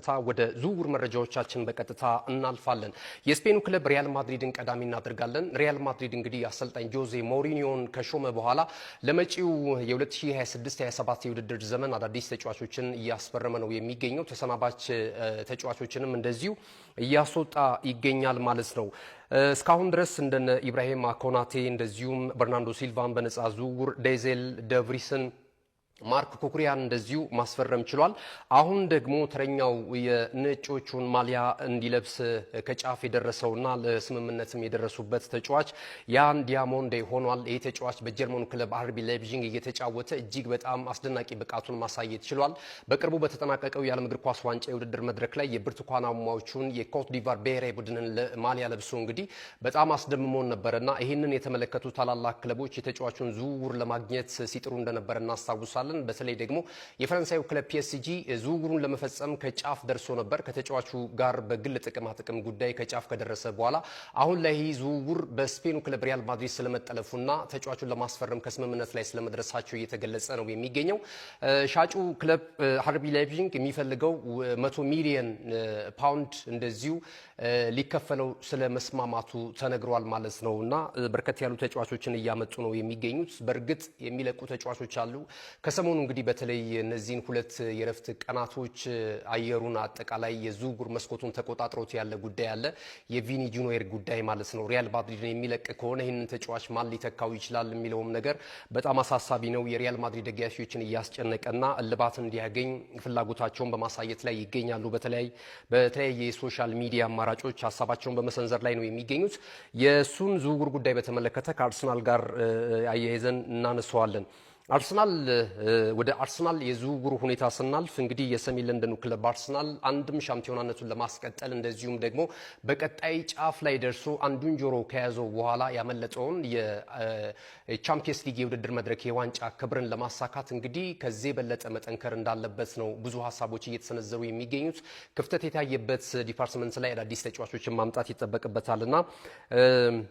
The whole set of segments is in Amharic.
ቀጥታ ወደ ዝውውር መረጃዎቻችን በቀጥታ እናልፋለን። የስፔኑ ክለብ ሪያል ማድሪድን ቀዳሚ እናደርጋለን። ሪያል ማድሪድ እንግዲህ አሰልጣኝ ጆዜ ሞሪኒዮን ከሾመ በኋላ ለመጪው የ2026-27 የውድድር ዘመን አዳዲስ ተጫዋቾችን እያስፈረመ ነው የሚገኘው። ተሰናባች ተጫዋቾችንም እንደዚሁ እያስወጣ ይገኛል ማለት ነው። እስካሁን ድረስ እንደነ ኢብራሂም ኮናቴ እንደዚሁም በርናንዶ ሲልቫን በነፃ ዝውውር ዴዜል ደቭሪስን ማርክ ኩኩሪያን እንደዚሁ ማስፈረም ችሏል። አሁን ደግሞ ተረኛው የነጮቹን ማሊያ እንዲለብስ ከጫፍ የደረሰውና ለስምምነትም የደረሱበት ተጫዋች ያን ዲያሞንዴ ሆኗል። ይህ ተጫዋች በጀርመኑ ክለብ አርቢ ላይፕዚግ እየተጫወተ እጅግ በጣም አስደናቂ ብቃቱን ማሳየት ችሏል። በቅርቡ በተጠናቀቀው የዓለም እግር ኳስ ዋንጫ የውድድር መድረክ ላይ የብርቱካናማዎቹን የኮት ዲቫር ብሔራዊ ቡድንን ማሊያ ለብሶ እንግዲህ በጣም አስደምሞን ነበረና ይህንን የተመለከቱ ታላላቅ ክለቦች የተጫዋቹን ዝውውር ለማግኘት ሲጥሩ እንደነበረ እናስታውሳለን። በተለይ ደግሞ የፈረንሳዩ ክለብ ፒኤስጂ ዝውውሩን ለመፈጸም ከጫፍ ደርሶ ነበር። ከተጫዋቹ ጋር በግል ጥቅም ጉዳይ ከጫፍ ከደረሰ በኋላ አሁን ላይ ዝውውር በስፔኑ ክለብ ሪያል ማድሪድ ስለመጠለፉና ተጫዋቹን ለማስፈረም ከስምምነት ላይ ስለመድረሳቸው እየተገለጸ ነው የሚገኘው። ሻጩ ክለብ አርቢ ላይፕዚግ የሚፈልገው 100 ሚሊዮን ፓውንድ እንደዚሁ ሊከፈለው ስለመስማማቱ ተነግሯል ማለት ነው እና በርከት ያሉ ተጫዋቾችን እያመጡ ነው የሚገኙት። በእርግጥ የሚለቁ ተጫዋቾች አሉ። ከሰሞኑ እንግዲህ በተለይ እነዚህን ሁለት የረፍት ቀናቶች አየሩን አጠቃላይ የዝውውር መስኮቱን ተቆጣጥሮት ያለ ጉዳይ አለ። የቪኒ ጁኒየር ጉዳይ ማለት ነው። ሪያል ማድሪድን የሚለቅ ከሆነ ይህንን ተጫዋች ማን ሊተካው ይችላል የሚለውም ነገር በጣም አሳሳቢ ነው። የሪያል ማድሪድ ደጋፊዎችን እያስጨነቀና እልባት እንዲያገኝ ፍላጎታቸውን በማሳየት ላይ ይገኛሉ። በተለያየ የሶሻል ሚዲያ አማራጮች ሀሳባቸውን በመሰንዘር ላይ ነው የሚገኙት። የእሱን ዝውውር ጉዳይ በተመለከተ ከአርሰናል ጋር አያይዘን እናነሳዋለን። ወደ አርሰናል የዝውውሩ ሁኔታ ስናልፍ እንግዲህ የሰሜን ለንደኑ ክለብ አርሰናል አንድም ሻምፒዮናነቱን ለማስቀጠል እንደዚሁም ደግሞ በቀጣይ ጫፍ ላይ ደርሶ አንዱን ጆሮ ከያዘው በኋላ ያመለጠውን የቻምፒየንስ ሊግ የውድድር መድረክ የዋንጫ ክብርን ለማሳካት እንግዲህ ከዚህ የበለጠ መጠንከር እንዳለበት ነው ብዙ ሀሳቦች እየተሰነዘሩ የሚገኙት። ክፍተት የታየበት ዲፓርትመንት ላይ አዳዲስ ተጫዋቾችን ማምጣት ይጠበቅበታልና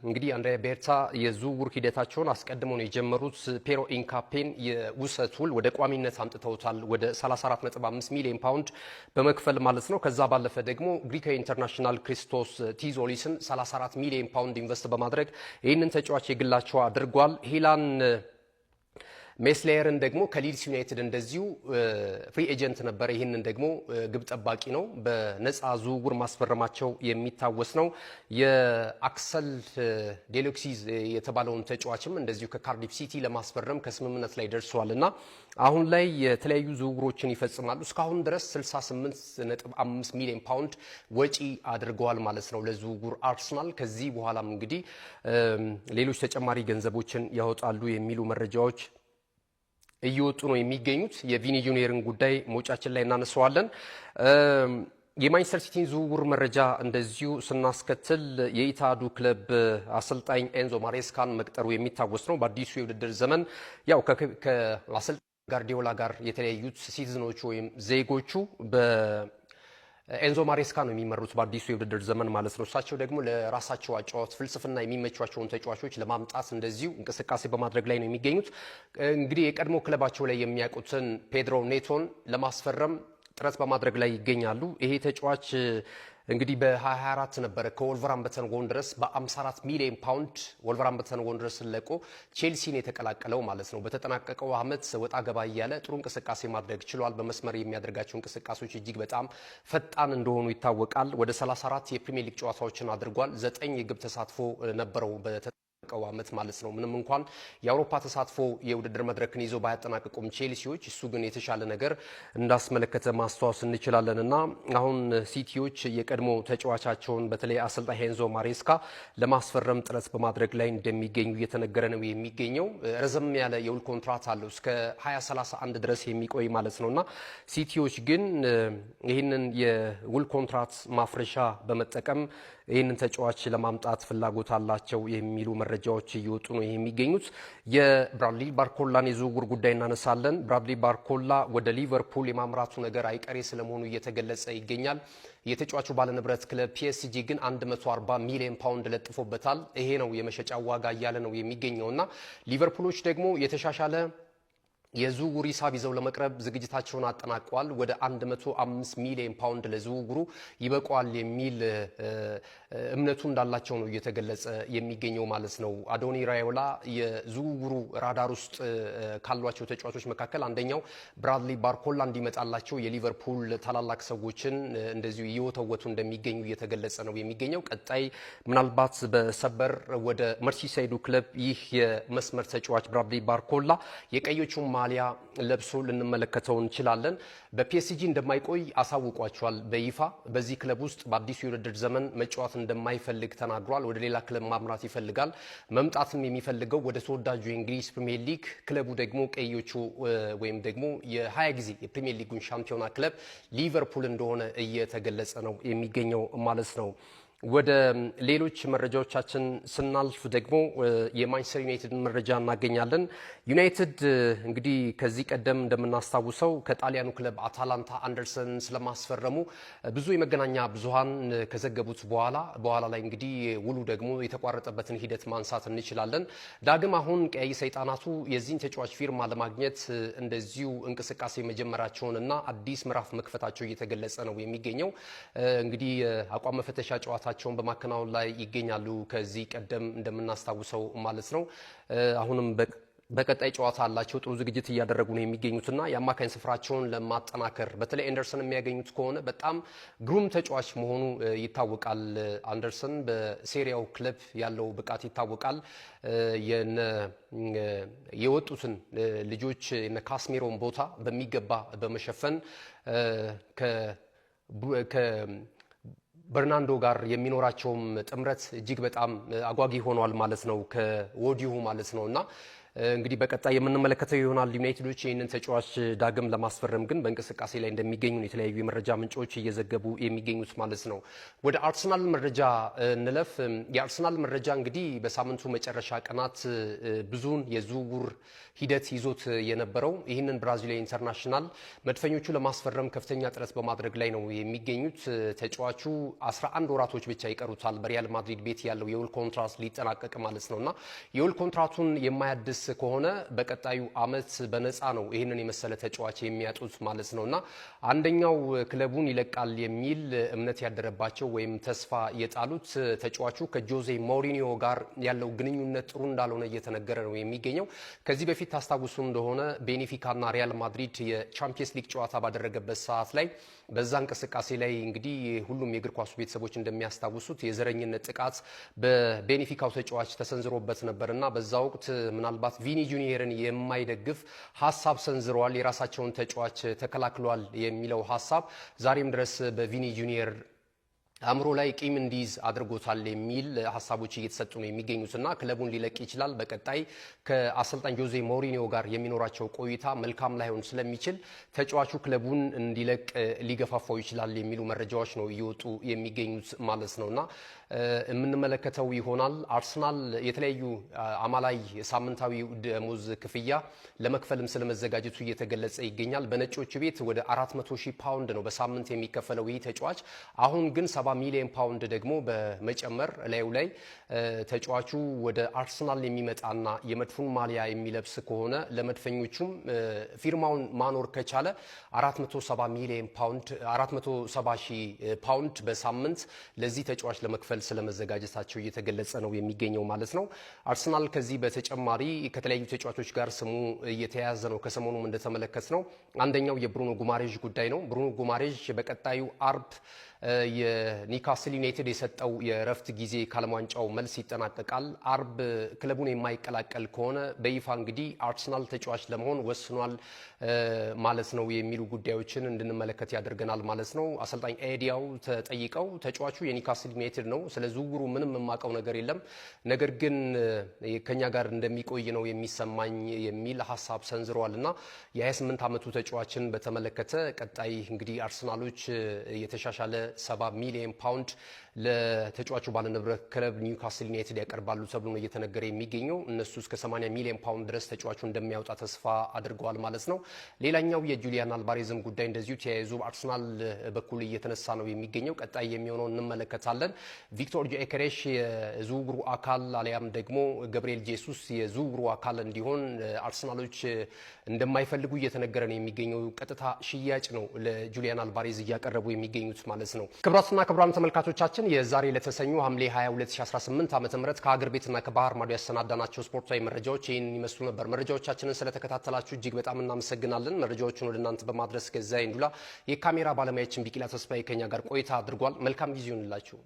እንግዲህ አንድሪያ ቤርታ የዝውውር ሂደታቸውን አስቀድመው ነው የጀመሩት። ፔሮ ኢንካፔ የውሰት ውል ወደ ቋሚነት አምጥተውታል። ወደ 34.5 ሚሊዮን ፓውንድ በመክፈል ማለት ነው። ከዛ ባለፈ ደግሞ ግሪካዊ ኢንተርናሽናል ክሪስቶስ ቲዞሊስን 34 ሚሊዮን ፓውንድ ኢንቨስት በማድረግ ይህንን ተጫዋች የግላቸው አድርጓል። ሂላን ሜስሌየርን ደግሞ ከሊድስ ዩናይትድ እንደዚሁ ፍሪ ኤጀንት ነበረ። ይህንን ደግሞ ግብ ጠባቂ ነው፣ በነፃ ዝውውር ማስፈረማቸው የሚታወስ ነው። የአክሰል ዴሎክሲዝ የተባለውን ተጫዋችም እንደዚሁ ከካርዲፍ ሲቲ ለማስፈረም ከስምምነት ላይ ደርሰዋል እና አሁን ላይ የተለያዩ ዝውውሮችን ይፈጽማሉ። እስካሁን ድረስ 68.5 ሚሊዮን ፓውንድ ወጪ አድርገዋል ማለት ነው ለዝውውር አርሰናል። ከዚህ በኋላም እንግዲህ ሌሎች ተጨማሪ ገንዘቦችን ያወጣሉ የሚሉ መረጃዎች እየወጡ ነው የሚገኙት። የቪኒ ጁኒየርን ጉዳይ መውጫችን ላይ እናነሳዋለን። የማንቸስተር ሲቲን ዝውውር መረጃ እንደዚሁ ስናስከትል የኢታዱ ክለብ አሰልጣኝ ኤንዞ ማሬስካን መቅጠሩ የሚታወስ ነው። በአዲሱ የውድድር ዘመን ያው ከአሰልጣኝ ጋርዲዮላ ጋር የተለያዩት ሲቲዝኖቹ ወይም ዜጎቹ ኤንዞ ማሬስካ ነው የሚመሩት በአዲሱ የውድድር ዘመን ማለት ነው። እሳቸው ደግሞ ለራሳቸው አጫዋት ፍልስፍና የሚመቿቸውን ተጫዋቾች ለማምጣት እንደዚሁ እንቅስቃሴ በማድረግ ላይ ነው የሚገኙት። እንግዲህ የቀድሞ ክለባቸው ላይ የሚያውቁትን ፔድሮ ኔቶን ለማስፈረም ጥረት በማድረግ ላይ ይገኛሉ። ይሄ ተጫዋች እንግዲህ በ2024 ነበረ ከወልቨርሃምፕተን ወንደረርስ በ54 ሚሊዮን ፓውንድ ወልቨርሃምፕተን ወንደረርስን ለቆ ቼልሲን የተቀላቀለው ማለት ነው። በተጠናቀቀው ዓመት ወጣ ገባ እያለ ጥሩ እንቅስቃሴ ማድረግ ችሏል። በመስመር የሚያደርጋቸው እንቅስቃሴዎች እጅግ በጣም ፈጣን እንደሆኑ ይታወቃል። ወደ 34 የፕሪሚየር ሊግ ጨዋታዎችን አድርጓል። 9 የግብ ተሳትፎ ነበረው በተጠናቀቀው ዓመት ማለት ነው። ምንም እንኳን የአውሮፓ ተሳትፎ የውድድር መድረክን ይዞ ባያጠናቅቁም ቼልሲዎች እሱ ግን የተሻለ ነገር እንዳስመለከተ ማስተዋወስ እንችላለንና አሁን ሲቲዎች የቀድሞ ተጫዋቻቸውን በተለይ አሰልጣኝ ኤንዞ ማሬስካ ለማስፈረም ጥረት በማድረግ ላይ እንደሚገኙ እየተነገረ ነው የሚገኘው። ረዘም ያለ የውል ኮንትራት አለው እስከ 2031 ድረስ የሚቆይ ማለት ነውና ሲቲዎች ግን ይህንን የውል ኮንትራት ማፍረሻ በመጠቀም ይህንን ተጫዋች ለማምጣት ፍላጎት አላቸው የሚሉ መረጃዎች እየወጡ ነው የሚገኙት። የብራድሊ ባርኮላን የዝውውር ጉዳይ እናነሳለን። ብራድሊ ባርኮላ ወደ ሊቨርፑል የማምራቱ ነገር አይቀሬ ስለመሆኑ እየተገለጸ ይገኛል። የተጫዋቹ ባለንብረት ክለብ ፒኤስጂ ግን 140 ሚሊዮን ፓውንድ ለጥፎበታል። ይሄ ነው የመሸጫ ዋጋ እያለ ነው የሚገኘውና ሊቨርፑሎች ደግሞ የተሻሻለ የዝውውር ሂሳብ ይዘው ለመቅረብ ዝግጅታቸውን አጠናቀዋል። ወደ 105 ሚሊዮን ፓውንድ ለዝውውሩ ይበቃዋል የሚል እምነቱ እንዳላቸው ነው እየተገለጸ የሚገኘው ማለት ነው። አዶኒ ራዮላ የዝውውሩ ራዳር ውስጥ ካሏቸው ተጫዋቾች መካከል አንደኛው ብራድሊ ባርኮላ እንዲመጣላቸው የሊቨርፑል ታላላቅ ሰዎችን እንደዚሁ እየወተወቱ እንደሚገኙ እየተገለጸ ነው የሚገኘው። ቀጣይ ምናልባት በሰበር ወደ መርሲሳይዱ ክለብ ይህ የመስመር ተጫዋች ብራድሊ ባርኮላ የቀዮቹን ማሊያ ለብሶ ልንመለከተው እንችላለን። በፒኤስጂ እንደማይቆይ አሳውቋቸዋል በይፋ በዚህ ክለብ ውስጥ በአዲሱ የውድድር ዘመን መጫወት እንደማይፈልግ ተናግሯል። ወደ ሌላ ክለብ ማምራት ይፈልጋል። መምጣትም የሚፈልገው ወደ ተወዳጁ የእንግሊዝ ፕሪሚየር ሊግ፣ ክለቡ ደግሞ ቀዮቹ ወይም ደግሞ የ20 ጊዜ የፕሪሚየር ሊጉን ሻምፒዮና ክለብ ሊቨርፑል እንደሆነ እየተገለጸ ነው የሚገኘው ማለት ነው። ወደ ሌሎች መረጃዎቻችን ስናልፍ ደግሞ የማንቸስተር ዩናይትድ መረጃ እናገኛለን። ዩናይትድ እንግዲህ ከዚህ ቀደም እንደምናስታውሰው ከጣሊያኑ ክለብ አታላንታ አንደርሰን ስለማስፈረሙ ብዙ የመገናኛ ብዙሃን ከዘገቡት በኋላ ላይ እንግዲህ ውሉ ደግሞ የተቋረጠበትን ሂደት ማንሳት እንችላለን። ዳግም አሁን ቀይ ሰይጣናቱ የዚህን ተጫዋች ፊርማ ለማግኘት እንደዚሁ እንቅስቃሴ መጀመራቸውንና አዲስ ምዕራፍ መክፈታቸው እየተገለጸ ነው የሚገኘው። እንግዲህ አቋም መፈተሻ ጨዋታ ቸውን በማከናወን ላይ ይገኛሉ። ከዚህ ቀደም እንደምናስታውሰው ማለት ነው። አሁንም በቀጣይ ጨዋታ አላቸው። ጥሩ ዝግጅት እያደረጉ ነው የሚገኙትና የአማካኝ ስፍራቸውን ለማጠናከር በተለይ አንደርሰን የሚያገኙት ከሆነ በጣም ግሩም ተጫዋች መሆኑ ይታወቃል። አንደርሰን በሴሪያው ክለብ ያለው ብቃት ይታወቃል። የወጡትን ልጆች የነ ካስሜሮን ቦታ በሚገባ በመሸፈን በርናንዶ ጋር የሚኖራቸውም ጥምረት እጅግ በጣም አጓጊ ሆኗል ማለት ነው ከወዲሁ ማለት ነውና እንግዲህ በቀጣይ የምንመለከተው ይሆናል። ዩናይትዶች ይህንን ተጫዋች ዳግም ለማስፈረም ግን በእንቅስቃሴ ላይ እንደሚገኙ የተለያዩ የመረጃ ምንጮች እየዘገቡ የሚገኙት ማለት ነው። ወደ አርሰናል መረጃ እንለፍ። የአርሰናል መረጃ እንግዲህ በሳምንቱ መጨረሻ ቀናት ብዙውን የዝውውር ሂደት ይዞት የነበረው ይህንን ብራዚላዊ ኢንተርናሽናል መድፈኞቹ ለማስፈረም ከፍተኛ ጥረት በማድረግ ላይ ነው የሚገኙት። ተጫዋቹ 11 ወራቶች ብቻ ይቀሩታል በሪያል ማድሪድ ቤት ያለው የውል ኮንትራት ሊጠናቀቅ ማለት ነውና የውል ኮንትራቱን የማያድስ ከሆነ በቀጣዩ አመት በነፃ ነው ይህንን የመሰለ ተጫዋች የሚያጡት ማለት ነውና አንደኛው ክለቡን ይለቃል የሚል እምነት ያደረባቸው ወይም ተስፋ የጣሉት ተጫዋቹ ከጆዜ ሞሪኒዮ ጋር ያለው ግንኙነት ጥሩ እንዳልሆነ እየተነገረ ነው የሚገኘው። ከዚህ በፊት ታስታውሱ እንደሆነ ቤኔፊካና ሪያል ማድሪድ የቻምፒየንስ ሊግ ጨዋታ ባደረገበት ሰዓት ላይ በዛ እንቅስቃሴ ላይ እንግዲህ ሁሉም የእግር ኳሱ ቤተሰቦች እንደሚያስታውሱት የዘረኝነት ጥቃት በቤኔፊካው ተጫዋች ተሰንዝሮበት ነበርና በዛ ወቅት ምናልባት ቪኒ ጁኒየርን የማይደግፍ ሀሳብ ሰንዝረዋል። የራሳቸውን ተጫዋች ተከላክሏል የሚለው ሀሳብ ዛሬም ድረስ በቪኒ ጁኒየር አእምሮ ላይ ቂም እንዲይዝ አድርጎታል የሚል ሀሳቦች እየተሰጡ ነው የሚገኙትና ክለቡን ሊለቅ ይችላል። በቀጣይ ከአሰልጣኝ ጆዜ ሞሪኒዮ ጋር የሚኖራቸው ቆይታ መልካም ላይሆን ስለሚችል ተጫዋቹ ክለቡን እንዲለቅ ሊገፋፋው ይችላል የሚሉ መረጃዎች ነው እየወጡ የሚገኙት ማለት ነውና የምንመለከተው ይሆናል። አርሰናል የተለያዩ አማላይ ሳምንታዊ ደሞዝ ክፍያ ለመክፈልም ስለመዘጋጀቱ እየተገለጸ ይገኛል። በነጮቹ ቤት ወደ 400,000 ፓውንድ ነው በሳምንት የሚከፈለው ይህ ተጫዋች። አሁን ግን 70 ሚሊዮን ፓውንድ ደግሞ በመጨመር ላዩ ላይ ተጫዋቹ ወደ አርሰናል የሚመጣና የመድፉን ማሊያ የሚለብስ ከሆነ ለመድፈኞቹም ፊርማውን ማኖር ከቻለ 470,000 ፓውንድ በሳምንት ለዚህ ተጫዋች ለመክፈል ስለመዘጋጀታቸው እየተገለጸ ነው የሚገኘው ማለት ነው። አርሰናል ከዚህ በተጨማሪ ከተለያዩ ተጫዋቾች ጋር ስሙ እየተያያዘ ነው። ከሰሞኑም እንደተመለከት ነው አንደኛው የብሩኖ ጉማሬዥ ጉዳይ ነው። ብሩኖ ጉማሬዥ በቀጣዩ አርብ የኒውካስል ዩናይትድ የሰጠው የረፍት ጊዜ ከዓለም ዋንጫው መልስ ይጠናቀቃል። አርብ ክለቡን የማይቀላቀል ከሆነ በይፋ እንግዲህ አርሰናል ተጫዋች ለመሆን ወስኗል ማለት ነው የሚሉ ጉዳዮችን እንድንመለከት ያደርገናል ማለት ነው። አሰልጣኝ ኤዲያው ተጠይቀው ተጫዋቹ የኒውካስል ዩናይትድ ነው፣ ስለ ዝውውሩ ምንም የማውቀው ነገር የለም፣ ነገር ግን ከኛ ጋር እንደሚቆይ ነው የሚሰማኝ የሚል ሀሳብ ሰንዝረዋልና የ28 ዓመቱ ተጫዋችን በተመለከተ ቀጣይ እንግዲህ አርሰናሎች የተሻሻለ 70 ሚሊዮን ሚሊዮን ፓውንድ ለተጫዋቹ ባለንብረት ክለብ ኒውካስል ዩናይትድ ያቀርባሉ ተብሎ ነው እየተነገረ የሚገኘው። እነሱ እስከ 80 ሚሊዮን ፓውንድ ድረስ ተጫዋቹ እንደሚያወጣ ተስፋ አድርገዋል ማለት ነው። ሌላኛው የጁሊያን አልቫሬዝም ጉዳይ እንደዚሁ ተያይዞ አርሰናል በኩል እየተነሳ ነው የሚገኘው። ቀጣይ የሚሆነው እንመለከታለን። ቪክቶር ጆኬሬሽ የዝውውሩ አካል አሊያም ደግሞ ገብርኤል ጄሱስ የዝውውሩ አካል እንዲሆን አርሰናሎች እንደማይፈልጉ እየተነገረ ነው የሚገኘው። ቀጥታ ሽያጭ ነው ለጁሊያን አልቫሬዝ እያቀረቡ የሚገኙት ማለት ነው። ክቡራትና ክቡራን ተመልካቾቻችን የዛሬ ለተሰኙ ሐምሌ 22 2018 ዓ.ም ከሀገር ቤትና ከባህር ማዶ ያሰናዳናቸው ስፖርታዊ መረጃዎች ይህንን ይመስሉ ነበር። መረጃዎቻችንን ስለተከታተላችሁ እጅግ በጣም እናመሰግናለን። መረጃዎቹን ወደ እናንተ በማድረስ ገዛይ እንዱላ፣ የካሜራ ባለሙያችን ቢቂላ ተስፋዬ ከኛ ጋር ቆይታ አድርጓል። መልካም ጊዜ ይሁንላችሁ።